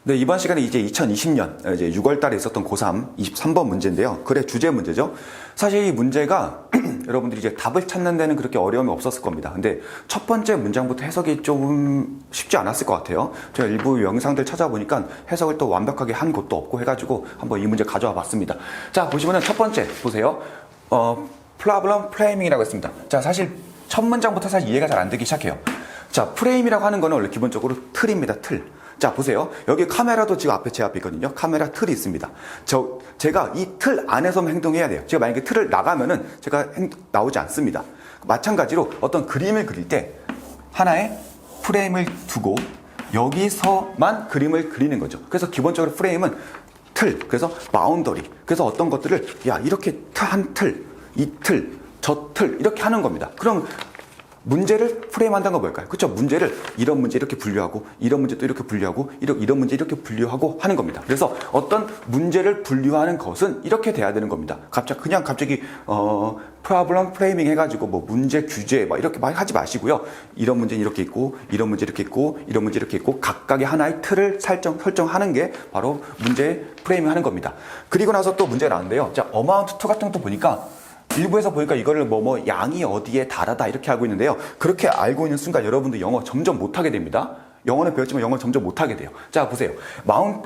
네, 이번 시간에 이제 2020년 이제 6월 달에 있었던 고3 23번 문제인데요. 글의 주제 문제죠. 사실 이 문제가 여러분들이 이제 답을 찾는 데는 그렇게 어려움이 없었을 겁니다. 근데 첫 번째 문장부터 해석이 좀 쉽지 않았을 것 같아요. 제가 일부 영상들 찾아보니까 해석을 또 완벽하게 한 곳도 없고 해가지고 한번 이 문제 가져와 봤습니다. 자, 보시면은 첫 번째 보세요. problem framing이라고 했습니다. 자, 사실 첫 문장부터 사실 이해가 잘 안 되기 시작해요. 자, 프레임이라고 하는 거는 원래 기본적으로 틀입니다. 틀. 자, 보세요. 여기 카메라도 지금 제 앞에 있거든요. 카메라 틀이 있습니다. 제가 이 틀 안에서만 행동해야 돼요. 제가 만약에 틀을 나가면은 제가 나오지 않습니다. 마찬가지로 어떤 그림을 그릴 때 하나의 프레임을 두고 여기서만 그림을 그리는 거죠. 그래서 기본적으로 프레임은 틀, 그래서 바운더리. 그래서 어떤 것들을 이렇게 한 틀, 이 틀, 저 틀 이렇게 하는 겁니다. 그럼 문제를 프레임한다는 건 뭘까요? 그렇죠? 문제를 이런 문제 이렇게 분류하고 이런 문제 또 이렇게 분류하고 이런 문제 이렇게 분류하고 하는 겁니다. 그래서 어떤 문제를 분류하는 것은 이렇게 돼야 되는 겁니다. 갑자기 problem framing 해가지고 뭐 문제 규제 막 이렇게 막 하지 마시고요. 이런 문제는 이렇게 있고 이런 문제 이렇게 있고 이런 문제 이렇게 있고 각각의 하나의 틀을 설정하는 게 바로 문제 프레이밍 하는 겁니다. 그리고 나서 또 문제가 나왔는데요. 자, amount to 같은 것도 보니까 일부에서 보니까 이거를 양이 어디에 달하다 이렇게 하고 있는데요. 그렇게 알고 있는 순간 여러분들 영어 점점 못하게 됩니다. 영어는 배웠지만 영어를 점점 못하게 돼요. 자, 보세요. 마운틴,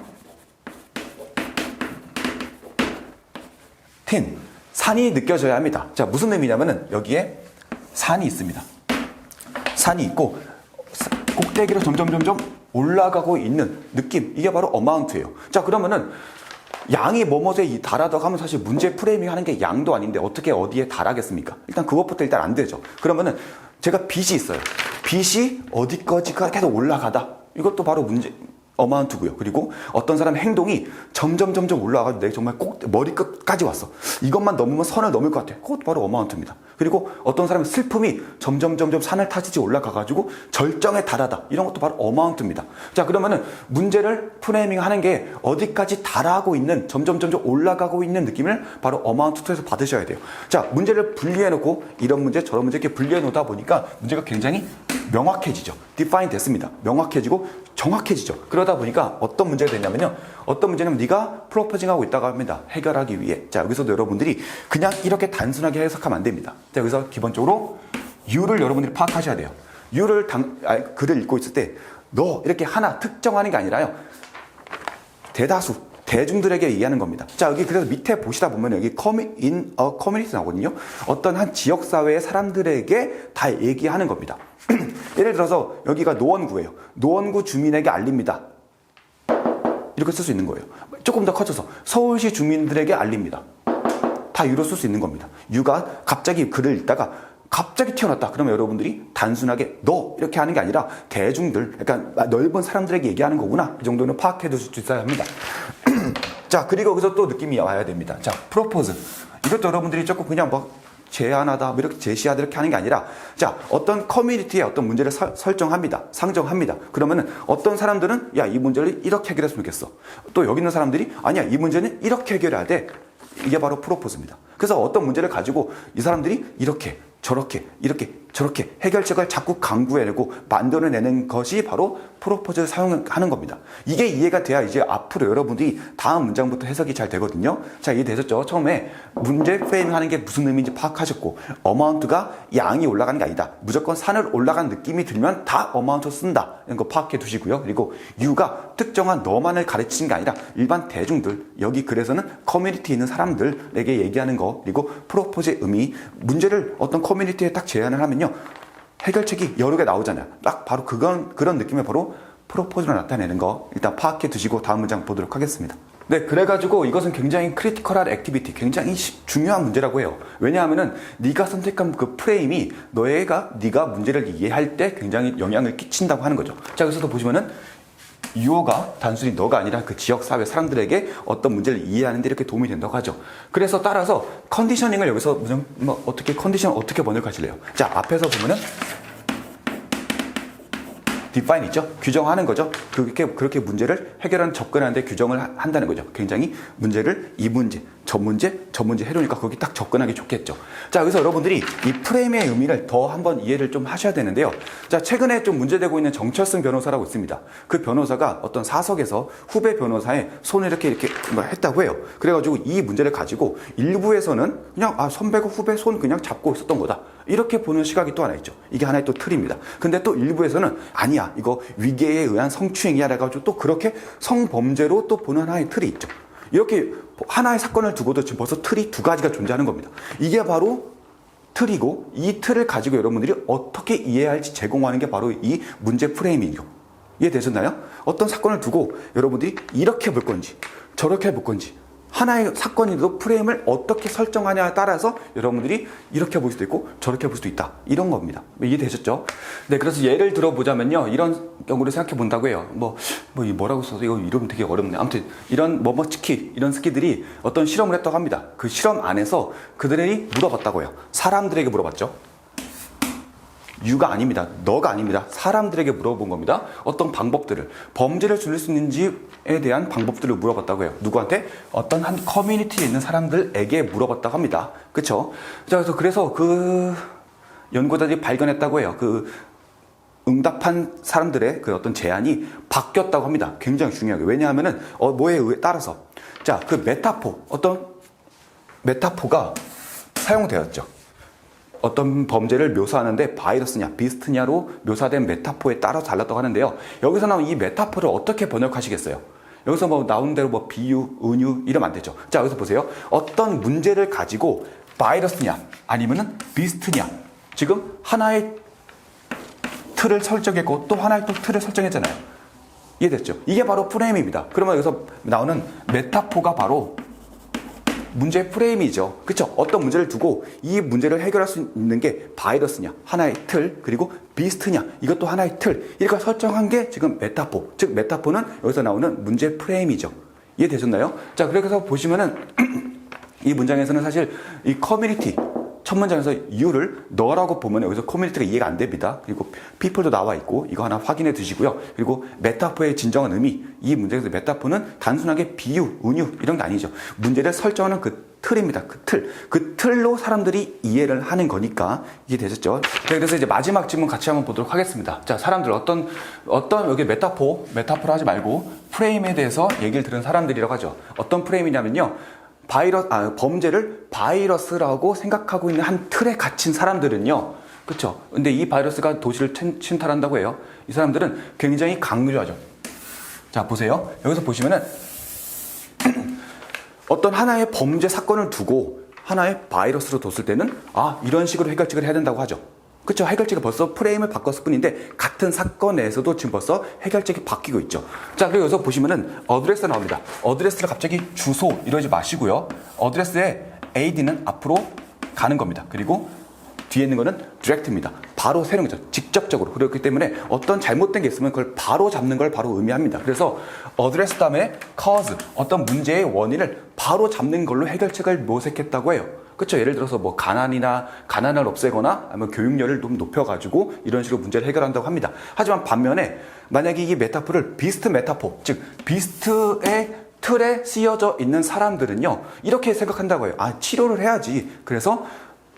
산이 느껴져야 합니다. 자, 무슨 의미냐면은 여기에 산이 있습니다. 산이 있고 꼭대기로 점점 올라가고 있는 느낌. 이게 바로 어마운트예요. 자, 그러면은 양이 뭐뭐에 달하다고 하면 사실 문제 프레이밍 하는 게 양도 아닌데 어떻게 어디에 달하겠습니까? 일단 그것부터 일단 안 되죠. 그러면은 제가 빛이 있어요. 빛이 어디까지가 계속 올라가다. 이것도 바로 문제 어마운트고요. 그리고 어떤 사람의 행동이 점점 올라가가지고 내가 정말 꼭 머리 끝까지 왔어. 이것만 넘으면 선을 넘을 것 같아. 그것도 바로 어마운트입니다. 그리고 어떤 사람의 슬픔이 점점 산을 타지지 올라가가지고 절정에 달하다. 이런 것도 바로 어마운트입니다. 자, 그러면은 문제를 프레이밍 하는 게 어디까지 달하고 있는 점점 올라가고 있는 느낌을 바로 어마운트 투에서 받으셔야 돼요. 자, 문제를 분리해놓고 이런 문제 저런 문제 이렇게 분리해놓다 보니까 문제가 굉장히 명확해지죠. define 됐습니다. 명확해지고 정확해지죠. 그러다 보니까 어떤 문제가 되냐면요. 어떤 문제는 네가 프로포징하고 있다고 합니다. 해결하기 위해. 자, 여기서도 여러분들이 그냥 이렇게 단순하게 해석하면 안 됩니다. 자, 여기서 기본적으로 U를 여러분들이 파악하셔야 돼요. U를 글을 읽고 있을 때 너 이렇게 하나 특정하는 게 아니라요. 대다수 대중들에게 얘기하는 겁니다. 자, 여기 그래서 밑에 보시다 보면 여기 in a community 나오거든요. 어떤 한 지역사회의 사람들에게 다 얘기하는 겁니다. 예를 들어서 여기가 노원구예요. 노원구 주민에게 알립니다. 이렇게 쓸 수 있는 거예요. 조금 더 커져서 서울시 주민들에게 알립니다. 다 U로 쓸 수 있는 겁니다. U가 갑자기 글을 읽다가 갑자기 튀어났다. 그러면 여러분들이 단순하게 너 이렇게 하는 게 아니라 대중들, 그러니까 넓은 사람들에게 얘기하는 거구나. 이 정도는 파악해 두실 수 있어야 합니다. 자, 그리고 여기서 또 느낌이 와야 됩니다. 자, 프로포즈. 이것도 여러분들이 조금 그냥 제안하다, 이렇게 제시하다 이렇게 하는 게 아니라, 자, 어떤 커뮤니티에 어떤 문제를 설정합니다. 상정합니다. 그러면은 어떤 사람들은 이 문제를 이렇게 해결했으면 좋겠어. 또 여기 있는 사람들이 아니야, 이 문제는 이렇게 해결해야 돼. 이게 바로 프로포즈입니다. 그래서 어떤 문제를 가지고 이 사람들이 이렇게 저렇게 해결책을 자꾸 강구해내고 만들어내는 것이 바로 프로포즈를 사용하는 겁니다. 이게 이해가 돼야 이제 앞으로 여러분들이 다음 문장부터 해석이 잘 되거든요. 자, 이해되셨죠? 처음에 문제 프레임 하는 게 무슨 의미인지 파악하셨고, 어마운트가 양이 올라가는 게 아니다. 무조건 산을 올라가는 느낌이 들면 다 어마운트 쓴다. 이런 거 파악해 두시고요. 그리고 U가 특정한 너만을 가르치는 게 아니라 일반 대중들, 여기 글에서는 커뮤니티에 있는 사람들에게 얘기하는 거, 그리고 프로포즈의 의미, 문제를 어떤 커뮤니티에 딱 제안을 하면요. 해결책이 여러 개 나오잖아요. 딱 바로 그런 느낌의 바로 프로포즈로 나타내는 거 일단 파악해 두시고 다음 문장 보도록 하겠습니다. 네, 그래가지고 이것은 굉장히 크리티컬한 액티비티, 굉장히 중요한 문제라고 해요. 왜냐하면은 네가 선택한 그 프레임이 네가 문제를 이해할 때 굉장히 영향을 끼친다고 하는 거죠. 자, 여기서도 보시면은 유어가 단순히 너가 아니라 그 지역사회 사람들에게 어떤 문제를 이해하는 데 이렇게 도움이 된다고 하죠. 그래서 따라서 컨디셔닝을 여기서 컨디션 어떻게 번역하실래요? 자, 앞에서 보면은 define 있죠? 규정하는 거죠. 그렇게 문제를 해결하는 접근하는데 규정을 한다는 거죠. 굉장히 문제를 이 문제, 저 문제 해놓으니까 거기 딱 접근하기 좋겠죠. 자, 그래서 여러분들이 이 프레임의 의미를 더 한번 이해를 좀 하셔야 되는데요. 자, 최근에 좀 문제되고 있는 정철승 변호사라고 있습니다. 그 변호사가 어떤 사석에서 후배 변호사의 손을 이렇게 뭐 했다고 해요. 그래가지고 이 문제를 가지고 일부에서는 그냥 선배가 후배 손 그냥 잡고 있었던 거다. 이렇게 보는 시각이 또 하나 있죠. 이게 하나의 또 틀입니다. 근데 또 일부에서는 아니야, 이거 위계에 의한 성추행이야 해가지고 또 그렇게 성범죄로 또 보는 하나의 틀이 있죠. 이렇게 하나의 사건을 두고도 지금 벌써 틀이 두 가지가 존재하는 겁니다. 이게 바로 틀이고, 이 틀을 가지고 여러분들이 어떻게 이해할지 제공하는 게 바로 이 문제 프레이밍이요. 이해되셨나요? 어떤 사건을 두고 여러분들이 이렇게 볼 건지 저렇게 볼 건지, 하나의 사건이도 프레임을 어떻게 설정하냐에 따라서 여러분들이 이렇게 볼 수도 있고 저렇게 볼 수도 있다. 이런 겁니다. 이해되셨죠? 네, 그래서 예를 들어보자면요. 이런 경우를 생각해 본다고 해요. 뭐라고 써서 이거 이러면 되게 어렵네. 아무튼 이런 스키, 이런 스키들이 어떤 실험을 했다고 합니다. 그 실험 안에서 그들이 물어봤다고요. 사람들에게 물어봤죠. 유가 아닙니다. 너가 아닙니다. 사람들에게 물어본 겁니다. 어떤 방법들을, 범죄를 줄일 수 있는지에 대한 방법들을 물어봤다고 해요. 누구한테? 어떤 한 커뮤니티에 있는 사람들에게 물어봤다고 합니다. 그쵸? 자, 그래서 그 연구자들이 발견했다고 해요. 그 응답한 사람들의 그 어떤 제안이 바뀌었다고 합니다. 굉장히 중요하게. 왜냐하면은, 뭐에 따라서. 자, 그 어떤 메타포가 사용되었죠. 어떤 범죄를 묘사하는데 바이러스냐, 비스트냐로 묘사된 메타포에 따라서 달랐다고 하는데요. 여기서 나온 이 메타포를 어떻게 번역하시겠어요? 여기서 나온 대로 비유, 은유 이러면 안 되죠. 자, 여기서 보세요. 어떤 문제를 가지고 바이러스냐, 아니면은 비스트냐. 지금 하나의 틀을 설정했고 또 하나의 또 틀을 설정했잖아요. 이해됐죠? 이게 바로 프레임입니다. 그러면 여기서 나오는 메타포가 바로 문제의 프레임이죠. 그쵸? 어떤 문제를 두고 이 문제를 해결할 수 있는 게 바이러스냐, 하나의 틀, 그리고 비스트냐, 이것도 하나의 틀. 이렇게 설정한 게 지금 메타포. 즉, 메타포는 여기서 나오는 문제 프레임이죠. 이해되셨나요? 자, 그래서 보시면은 이 문장에서는 사실 이 커뮤니티, 첫 문장에서 you를 너라고 보면 여기서 커뮤니티가 이해가 안 됩니다. 그리고 people도 나와 있고 이거 하나 확인해 두시고요. 그리고 메타포의 진정한 의미, 이 문제에서 메타포는 단순하게 비유, 은유 이런 게 아니죠. 문제를 설정하는 그 틀입니다. 그 틀로 사람들이 이해를 하는 거니까 이해되셨죠? 네, 그래서 이제 마지막 질문 같이 한번 보도록 하겠습니다. 자, 사람들 어떤 여기 메타포를 하지 말고 프레임에 대해서 얘기를 들은 사람들이라고 하죠. 어떤 프레임이냐면요. 범죄를 바이러스라고 생각하고 있는 한 틀에 갇힌 사람들은요. 그쵸? 근데 이 바이러스가 도시를 침탈한다고 해요. 이 사람들은 굉장히 강조하죠. 자, 보세요. 여기서 보시면은 어떤 하나의 범죄 사건을 두고 하나의 바이러스로 뒀을 때는 이런 식으로 해결책을 해야 된다고 하죠. 그쵸? 해결책이 벌써 프레임을 바꿨을 뿐인데 같은 사건에서도 지금 벌써 해결책이 바뀌고 있죠. 자, 그리고 여기서 보시면은 어드레스가 나옵니다. 어드레스를 갑자기 주소 이러지 마시고요. 어드레스에 AD는 앞으로 가는 겁니다. 그리고 뒤에 있는 거는 디렉트입니다. 바로 세우는 거죠. 직접적으로. 그렇기 때문에 어떤 잘못된 게 있으면 그걸 바로 잡는 걸 바로 의미합니다. 그래서 어드레스 다음에 cause, 어떤 문제의 원인을 바로 잡는 걸로 해결책을 모색했다고 해요. 그렇죠. 예를 들어서 가난을 없애거나 아니면 교육열을 좀 높여가지고 이런 식으로 문제를 해결한다고 합니다. 하지만 반면에 만약에 이 메타포를 비스트 메타포, 즉 비스트의 틀에 쓰여져 있는 사람들은요, 이렇게 생각한다고 해요. 치료를 해야지. 그래서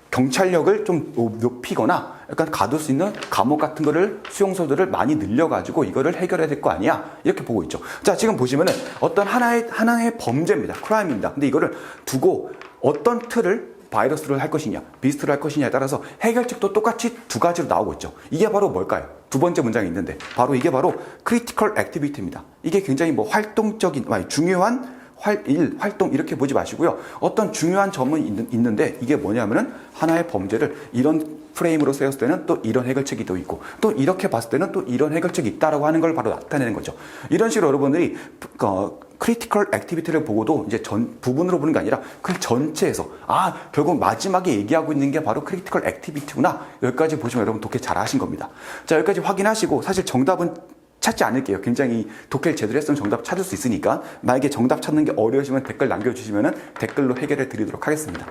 경찰력을 좀 높이거나 약간 가둘 수 있는 감옥 같은 거를 수용소들을 많이 늘려가지고 이거를 해결해야 될 거 아니야? 이렇게 보고 있죠. 자, 지금 보시면은 어떤 하나의 범죄입니다. 크라임입니다. 근데 이거를 두고 어떤 틀을 바이러스를 할 것이냐, 비스트를 할 것이냐에 따라서 해결책도 똑같이 두 가지로 나오고 있죠. 이게 바로 뭘까요? 두 번째 문장이 있는데 이게 바로 크리티컬 액티비티입니다. 이게 굉장히 활동적인, 중요한 활동 이렇게 보지 마시고요. 어떤 중요한 점은 있는데 이게 뭐냐면은 하나의 범죄를 이런 프레임으로 세웠을 때는 또 이런 해결책이 또 있고 또 이렇게 봤을 때는 또 이런 해결책이 있다라고 하는 걸 바로 나타내는 거죠. 이런 식으로 여러분들이 크리티컬 액티비티를 보고도 이제 부분으로 보는 게 아니라 그 전체에서 결국 마지막에 얘기하고 있는 게 바로 크리티컬 액티비티구나. 여기까지 보시면 여러분 독해 잘 하신 겁니다. 자, 여기까지 확인하시고 사실 정답은 찾지 않을게요. 굉장히 독해를 제대로 했으면 정답 찾을 수 있으니까 만약에 정답 찾는 게 어려우시면 댓글 남겨주시면 댓글로 해결해 드리도록 하겠습니다.